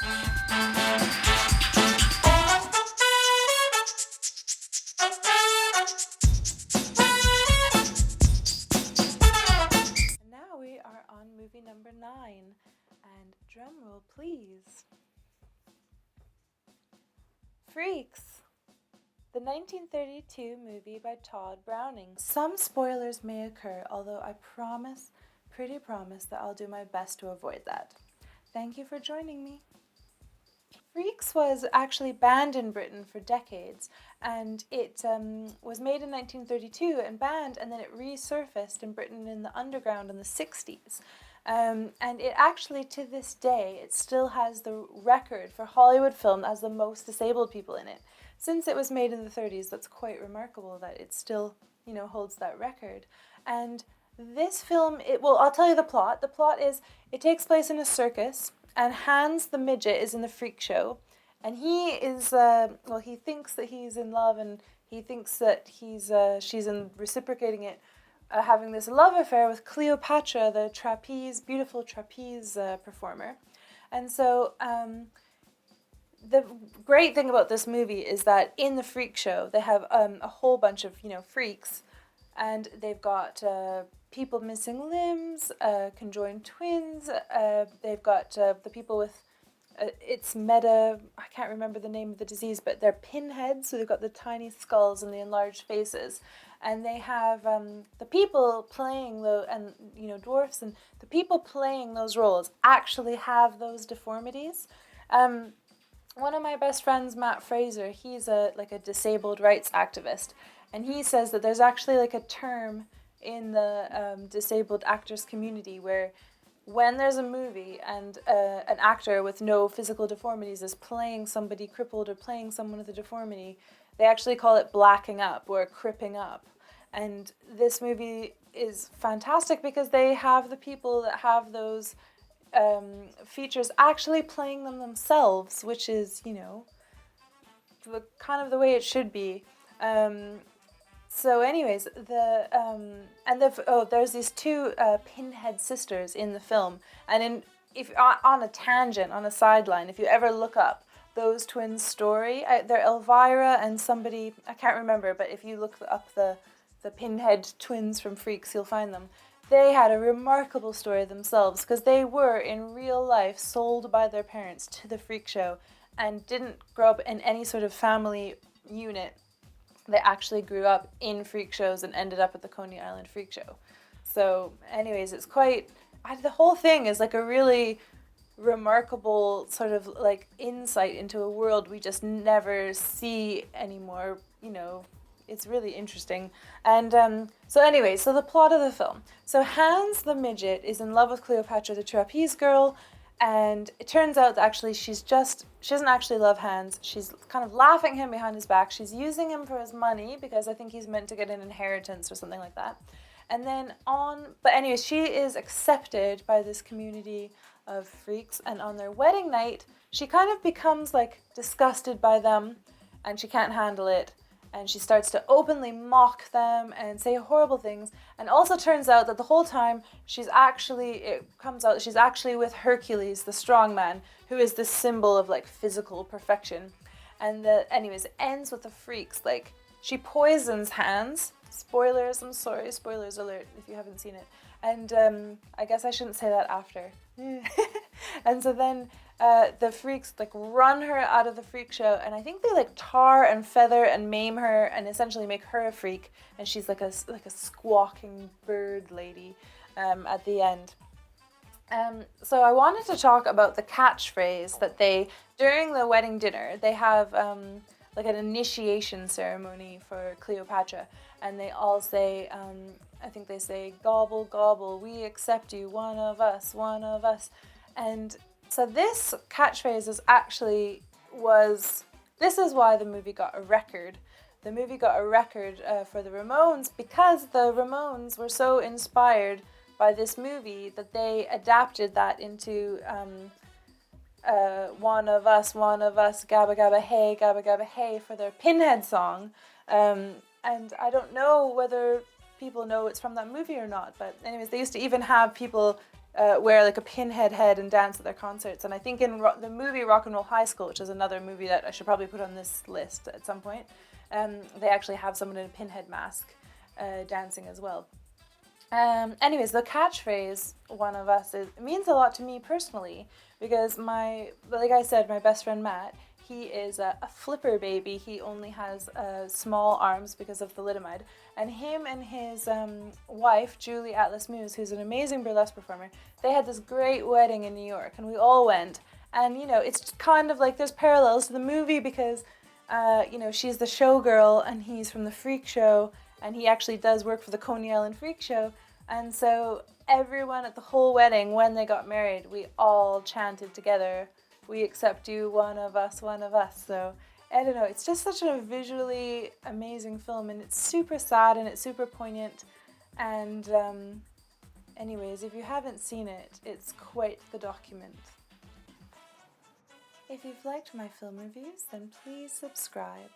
Now we are on movie number 9, and drumroll please. Freaks, the 1932 movie by Todd Browning. Some spoilers may occur, although I pretty promise that I'll do my best to avoid that. Thank you for joining me. Freaks was actually banned in Britain for decades, and it was made in 1932 and banned, and then it resurfaced in Britain in the underground in the 60s. And it actually, to this day, it still has the record for Hollywood film as the most disabled people in it. Since it was made in the 30s, that's quite remarkable that it still, holds that record. And this film, I'll tell you the plot. The plot is, it takes place in a circus, and Hans the midget is in the freak show, and he is, he thinks that he's in love, and he thinks that she's reciprocating it, having this love affair with Cleopatra, the beautiful trapeze performer. And so the great thing about this movie is that in the freak show, they have a whole bunch of, freaks, and they've got people missing limbs, conjoined twins, they've got the people with, I can't remember the name of the disease, but they're pinheads, so they've got the tiny skulls and the enlarged faces. And they have the people playing dwarfs, and the people playing those roles actually have those deformities. One of my best friends, Matt Fraser, he's a disabled rights activist, and he says that there's actually a term in the disabled actors community where when there's a movie and an actor with no physical deformities is playing somebody crippled or playing someone with a deformity, they actually call it blacking up or cripping up. And this movie is fantastic because they have the people that have those features actually playing them themselves, which is, kind of the way it should be. So anyways, there's these two pinhead sisters in the film, and if on a tangent, on a sideline, if you ever look up those twins' story, they're Elvira and somebody, I can't remember, but if you look up the pinhead twins from Freaks, you'll find them. They had a remarkable story themselves because they were in real life sold by their parents to the freak show and didn't grow up in any sort of family unit. They actually grew up in freak shows and ended up at the Coney Island Freak Show. So anyways, it's the whole thing is a really remarkable sort of insight into a world we just never see anymore, It's really interesting. And so the plot of the film. So Hans the midget is in love with Cleopatra, the trapeze girl, and it turns out that actually she doesn't actually love Hans. She's kind of laughing at him behind his back. She's using him for his money because I think he's meant to get an inheritance or something like that. And then she is accepted by this community of freaks, and on their wedding night, she kind of becomes disgusted by them, and she can't handle it. And she starts to openly mock them and say horrible things. And also turns out that the whole time it comes out that she's actually with Hercules, the strong man, who is the symbol of physical perfection. And it ends with the freaks. She poisons Hans. Spoilers, I'm sorry, spoilers alert if you haven't seen it. And I guess I shouldn't say that after. And so then the freaks run her out of the freak show, and I think they tar and feather and maim her and essentially make her a freak, and she's like a squawking bird lady at the end. So I wanted to talk about the catchphrase that during the wedding dinner, they have an initiation ceremony for Cleopatra, and they all say, I think they say, "Gobble, gobble, we accept you, one of us, one of us." And so this catchphrase this is why the movie got a record. The movie got a record for the Ramones because the Ramones were so inspired by this movie that they adapted that into one of us, gabba gabba hey for their Pinhead song. And I don't know whether people know it's from that movie or not, but anyways, they used to even have people wear like a pinhead head and dance at their concerts. And I think in the movie Rock and Roll High School, which is another movie that I should probably put on this list at some point, they actually have someone in a pinhead mask dancing as well. Anyways, the catchphrase "one of us" it means a lot to me personally because like I said, my best friend Matt, he is a flipper baby. He only has small arms because of thalidomide. And him and his wife, Julie Atlas Muse, who's an amazing burlesque performer, they had this great wedding in New York, and we all went. And, it's kind of like there's parallels to the movie because, she's the showgirl and he's from the freak show, and he actually does work for the Coney Island Freak Show. And so everyone at the whole wedding, when they got married, we all chanted together, "We accept you, one of us, one of us." So, I don't know, it's just such a visually amazing film, and it's super sad and it's super poignant. And anyways, if you haven't seen it, it's quite the document. If you've liked my film reviews, then please subscribe.